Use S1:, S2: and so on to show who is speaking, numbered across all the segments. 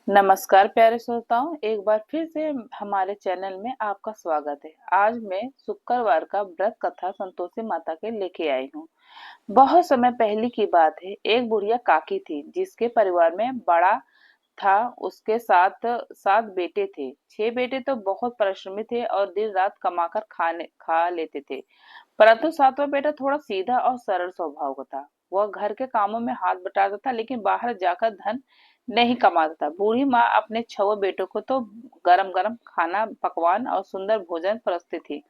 S1: नमस्कार प्यारे श्रोताओं, एक बार फिर से हमारे चैनल में आपका स्वागत है। आज मैं शुक्रवार का व्रत कथा संतोषी माता के लेके आई हूँ। बहुत समय पहले की बात है। एक बुढ़िया काकी थी जिसके परिवार में बड़ा था। उसके साथ सात बेटे थे। 6 बेटे तो बहुत परिश्रमी थे और दिन रात कमाकर खाने खा लेते थे, परंतु सातवां बेटा थोड़ा सीधा और सरल स्वभाव का था। वह घर के कामों में हाथ बटाता था, लेकिन बाहर जाकर धन नहीं कमाता था। बूढ़ी माँ अपने 6 बेटों को तो गरम गरम खाना पकवान और सुंदर भोजन परसती थी,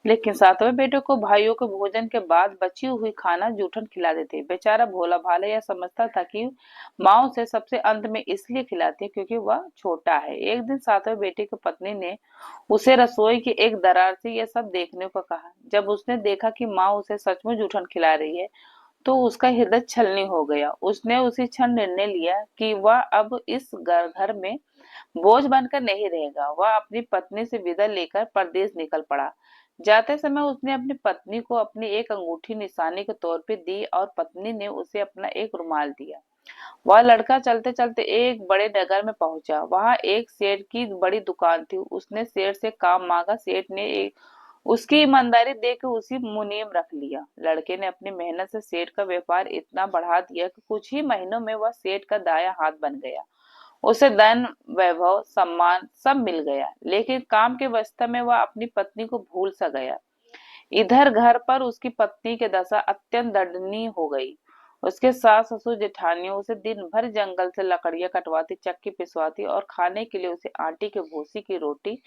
S1: लेकिन सातवें बेटे को भाइयों के भोजन के बाद बची हुई खाना जूठन खिला देते। बेचारा भोला भाला यह समझता था कि माँ उसे सबसे अंत में इसलिए खिलाती है क्योंकि वह छोटा है। एक दिन सातवें बेटे की पत्नी ने उसे रसोई की एक दरार से यह सब देखने को कहा। जब उसने देखा कि माँ उसे सचमुच जूठन खिला रही है तो उसका हृदय छलनी हो गया। उसने उसी क्षण निर्णय लिया कि वह अब इस घर में बोझ बनकर नहीं रहेगा। वह अपनी पत्नी से विदा लेकर परदेश निकल पड़ा। जाते समय उसने अपनी पत्नी को अपनी एक अंगूठी निशानी के तौर पे दी और पत्नी ने उसे अपना एक रुमाल दिया। वह लड़का चलते चलते एक बड़े नगर में पहुंचा। वहां एक सेठ की बड़ी दुकान थी। उसने सेठ से काम मांगा। सेठ ने उसकी ईमानदारी देख के उसी मुनीम रख लिया। लड़के ने अपनी मेहनत से सेठ का व्यापार इतना बढ़ा दिया कि कुछ ही महीनों में वह सेठ का दाया हाथ बन गया। उसे धन, वैभव, सम्मान सब मिल गया, लेकिन काम के व्यस्तता में वह अपनी पत्नी को भूल सा गया। इधर घर पर उसकी पत्नी की दशा अत्यंत दयनीय हो गई। उसके सास ससुर जेठानियों उसे दिन भर जंगल से लकड़ियां कटवाती, चक्की पिसवाती और खाने के लिए उसे आटे की भूसी की रोटी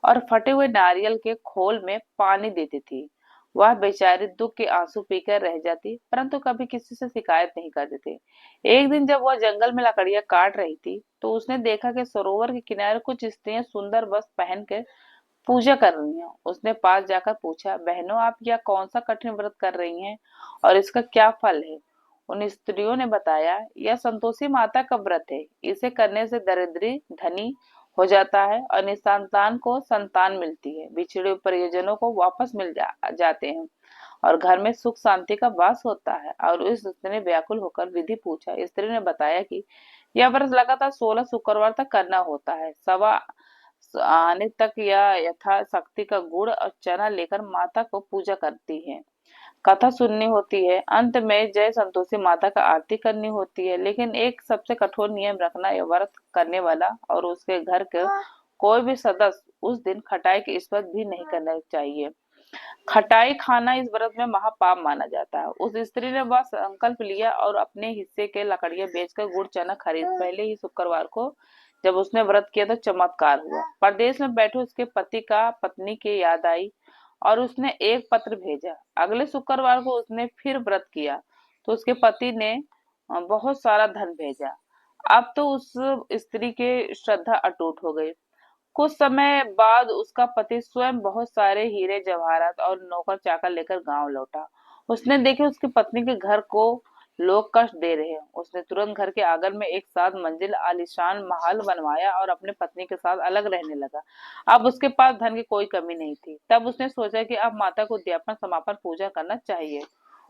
S1: और फटे हुए नारियल के खोल में पानी देती थी। वह बेचारी दुख के आंसू पीकर रह जाती, परंतु कभी किसी से शिकायत नहीं करती थी। एक दिन जब वह जंगल में लकड़ियां काट रही थी, तो उसने देखा कि सरोवर के किनारे कुछ स्त्रियां सुंदर वस्त्र पहनकर पूजा कर रही हैं। उसने पास जाकर पूछा, बहनों, आप यह कौन सा कठिन व्रत कर रही हैं और इसका क्या फल है? उन स्त्रियों ने बताया, यह संतोषी माता का व्रत है। इसे करने से दरिद्री धनी हो जाता है और निसंतान को संतान मिलती है। बिछड़े हुए परिजनों को वापस जाते हैं और घर में सुख शांति का वास होता है। और उस स्त्री ने व्याकुल होकर विधि पूछा। स्त्री ने बताया कि यह व्रत लगातार 16 शुक्रवार तक करना होता है। सवा आने तक यह यथाशक्ति का गुड़ और चना लेकर माता को पूजा करती है। कथा सुननी होती है। अंत में जय संतोषी माता का आरती करनी होती है। लेकिन एक सबसे कठोर नियम रखना, यह व्रत करने वाला और उसके घर के कोई भी सदस्य उस दिन खटाई की स्पर्श भी नहीं करना चाहिए। खटाई खाना इस व्रत में महापाप माना जाता है। उस स्त्री ने वह संकल्प लिया और अपने हिस्से के लकड़ियां बेचकर गुड़ चना खरीद पहले ही शुक्रवार को जब उसने व्रत किया तो चमत्कार हुआ। परदेश में बैठे उसके पति का पत्नी की याद आई और उसने एक पत्र भेजा। अगले शुक्रवार को उसने फिर व्रत किया तो उसके पति ने बहुत सारा धन भेजा। अब तो उस स्त्री की श्रद्धा अटूट हो गई। कुछ समय बाद उसका पति स्वयं बहुत सारे हीरे जवाहरात और नौकर चाकर लेकर गांव लौटा। उसने देखे उसकी पत्नी के घर को लोग कष्ट दे रहे हैं। उसने तुरंत घर के आंगन में एक 7 मंजिल आलीशान महल बनवाया और अपने पत्नी के साथ अलग रहने लगा। अब उसके पास धन की कोई कमी नहीं थी। तब उसने सोचा कि अब माता को उद्यापन समापन पूजा करना चाहिए।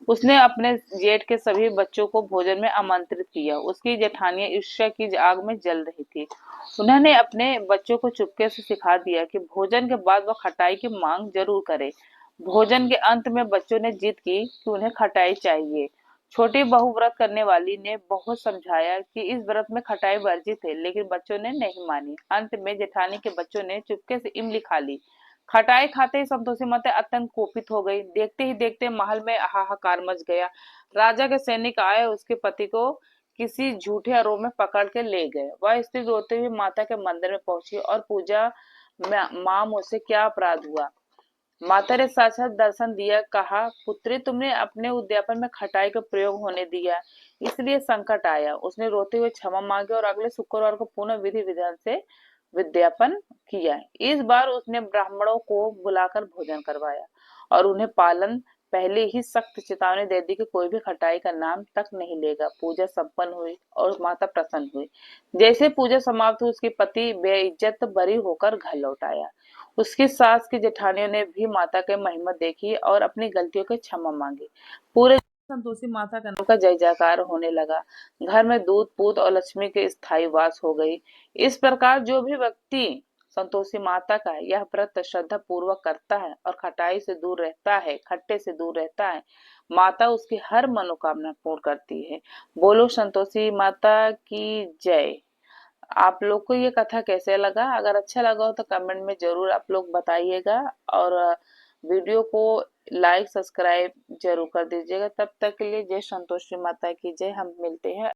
S1: उसने अपने जेठ के सभी बच्चों को भोजन में आमंत्रित किया। उसकी जेठानियां ईर्ष्या की आग में जल रही थी। उन्होंने अपने बच्चों को चुपके से सिखा दिया कि भोजन के बाद वह खटाई की मांग जरूर करे। भोजन के अंत में बच्चों ने जिद की कि उन्हें खटाई चाहिए। छोटी बहू व्रत करने वाली ने बहुत समझाया कि इस व्रत में खटाई वर्जित है, लेकिन बच्चों ने नहीं मानी। अंत में जेठानी के बच्चों ने चुपके से इमली खा ली। खटाई खाते ही संतोषी माता अत्यंत कोपित हो गई। देखते ही देखते महल में हाहाकार मच गया। राजा के सैनिक आए, उसके पति को किसी झूठे आरोप में पकड़ के ले गए। वह स्त्री रोते हुए माता के मंदिर में पहुंची और पूजा में, माँ मुझसे क्या अपराध हुआ? माता ने साक्षात दर्शन दिया। कहा, पुत्री, तुमने अपने उद्यापन में खटाई का प्रयोग होने दिया, इसलिए संकट आया। उसने रोते हुए क्षमा मांगी और अगले शुक्रवार को पुनः विधि विधान से विद्यापन किया। इस बार उसने ब्राह्मणों को बुलाकर भोजन करवाया और उन्हें पालन पहले ही सख्त चेतावनी दे दी कि कोई भी खटाई का नाम तक नहीं लेगा। पूजा संपन्न हुई और माता प्रसन्न हुई। जैसे पूजा समाप्त हुई, उसके पति बेइज्जत बरी होकर घर लौट आया। उसकी सास की जेठानियों ने भी माता की महिमा देखी और अपनी गलतियों की क्षमा मांगी। पूरे संतोषी माता का नाम का जय जयकार होने लगा। घर में दूध पूत और लक्ष्मी के स्थायी वास हो गई। इस प्रकार जो भी व्यक्ति संतोषी माता का यह व्रत श्रद्धा पूर्वक करता है और खटाई से दूर रहता है, खट्टे से दूर रहता है, माता उसकी हर मनोकामना पूर्ण करती है। बोलो संतोषी माता की जय। आप लोग को ये कथा कैसे लगा? अगर अच्छा लगा हो तो कमेंट में जरूर आप लोग बताइएगा, और वीडियो को लाइक सब्सक्राइब जरूर कर दीजिएगा। तब तक के लिए जय संतोषी माता की जय। हम मिलते हैं